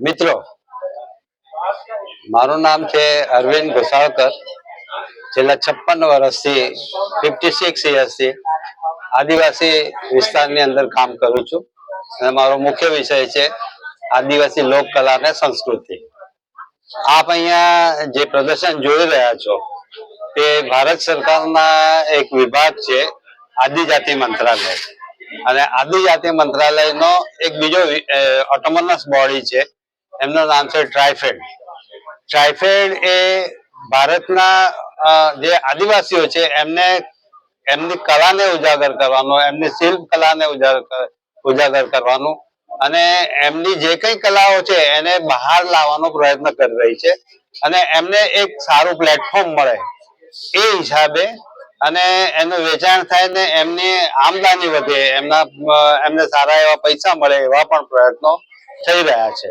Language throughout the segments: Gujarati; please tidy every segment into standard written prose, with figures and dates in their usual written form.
મિત્રો, મારું નામ છે અરવિંદ ઘોસાળકર. છેલ્લા 56 વર્ષથી 56 યર્સથી આદિવાસી વિસ્તારની અંદર કામ કરું છું અને મારો મુખ્ય વિષય છે આદિવાસી લોક કલા અને સંસ્કૃતિ. આપ અહીંયા જે પ્રદર્શન જોઈ રહ્યા છો તે ભારત સરકારના એક વિભાગ છે આદિજાતિ મંત્રાલય, અને આદિજાતિ મંત્રાલયનો એક બીજો ઓટોનોમસ બોડી છે, એમનું નામ છે ટ્રાઇફેડ. ટ્રાઇફેડ એ ભારતના જે આદિવાસીઓ છે એમને એમની કલાને ઉજાગર કરવાનું, એમની શિલ્પ કલાને ઉજાગર કરવાનું અને એમની જે કઈ કલાઓ છે એને બહાર લાવવાનો પ્રયત્ન કરી રહી છે અને એમને એક સારું પ્લેટફોર્મ મળે એ હિસાબે અને એનું વેચાણ થાય ને એમની આમદની વધે, એમને સારા એવા પૈસા મળે એવા પણ પ્રયત્નો થઈ રહ્યા છે.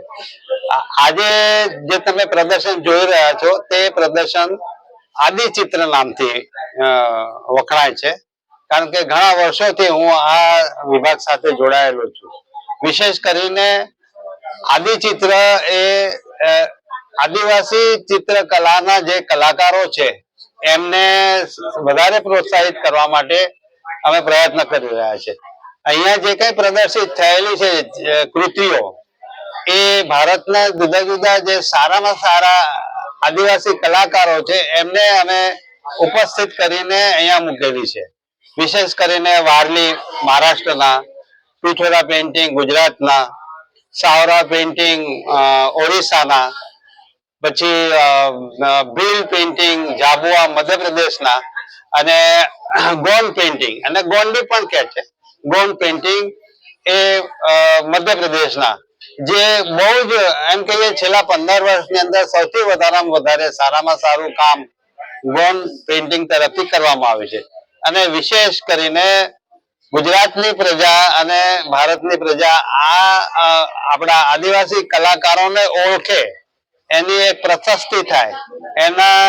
આજે જે તમે પ્રદર્શન જોઈ રહ્યા છો તે પ્રદર્શન આદિચિત્ર નામથી વખણાય છે, કારણ કે ઘણા વર્ષોથી હું આ વિભાગ સાથે જોડાયેલો છું. વિશેષ કરીને આદિચિત્ર એ આદિવાસી ચિત્રકલાના જે કલાકારો છે એમને વધારે પ્રોત્સાહિત કરવા માટે અમે પ્રયત્ન કરી રહ્યા છે. અહીંયા જે કઈ પ્રદર્શિત થયેલી છે કૃતિઓ એ ભારતના જુદા જુદા જે સારામાં સારા આદિવાસી કલાકારો છે એમને અમે ઉપસ્થિત કરીને અહીંયા મૂકેલી છે. વિશેષ કરીને વારલી મહારાષ્ટ્રના, પિઠોરા પેઇન્ટિંગ ગુજરાતના, સાવરા પેઇન્ટિંગ ઓડિશાના, પછી ભીલ પેઇન્ટિંગ ઝાબુઆ મધ્યપ્રદેશના, અને ગોંડ પેઇન્ટિંગ, અને ગોંડી પણ કહે છે, ગોંડ પેઇન્ટિંગ એ મધ્યપ્રદેશના, જે બહુ જ એમ કહીએ છેલ્લા 15 વર્ષની અંદર સૌથી વધારે સારામાં સારું કામ ગોંડ પેઇન્ટિંગ તરફથી કરવામાં આવ્યું છે. અને વિશેષ કરીને ગુજરાતની પ્રજા અને ભારતની પ્રજા આપણા આદિવાસી કલાકારોને ઓળખે, એની એક પ્રશસ્તિ થાય, એના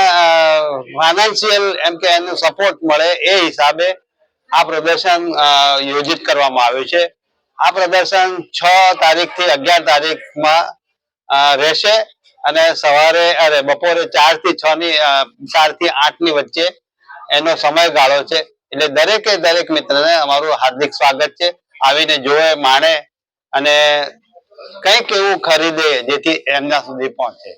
ફાઇનાન્શિયલ એમ કે એનું સપોર્ટ મળે એ હિસાબે આ પ્રદર્શન યોજિત કરવામાં આવ્યું છે. આ પ્રદર્શન 6 તારીખથી 11 તારીખમાં રહેશે અને બપોરે 4 થી 8 ની વચ્ચે એનો સમયગાળો છે. એટલે દરેક મિત્રને અમારું હાર્દિક સ્વાગત છે. આવીને જોવે, માણે અને કંઈક એવું ખરીદે જેથી એમના સુધી પહોંચે.